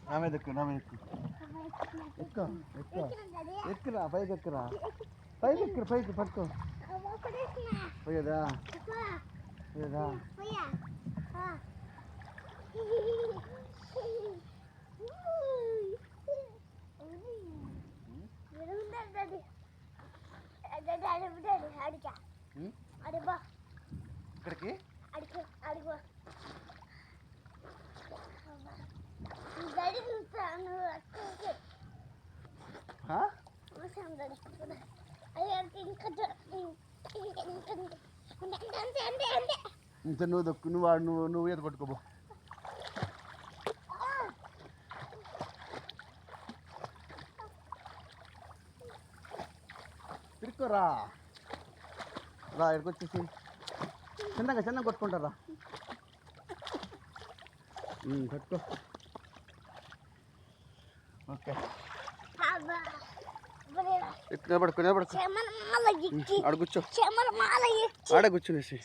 నా మీద ఎక్కు ఎక్కురా పైకి ఎక్కురా పైకి పట్టుకో పోయేదా ఇక్కడికి నువ్వు దొక్కు నువ్వు ఈత పట్టుకోబో తిరుక్కోరా రా ఇక్కడికి వచ్చేసి చిన్నగా కొట్టుకుంటారా పట్టుకో ఓకే నిలబడుకో ఆడ కూర్చో ఆడ కూర్చునేసి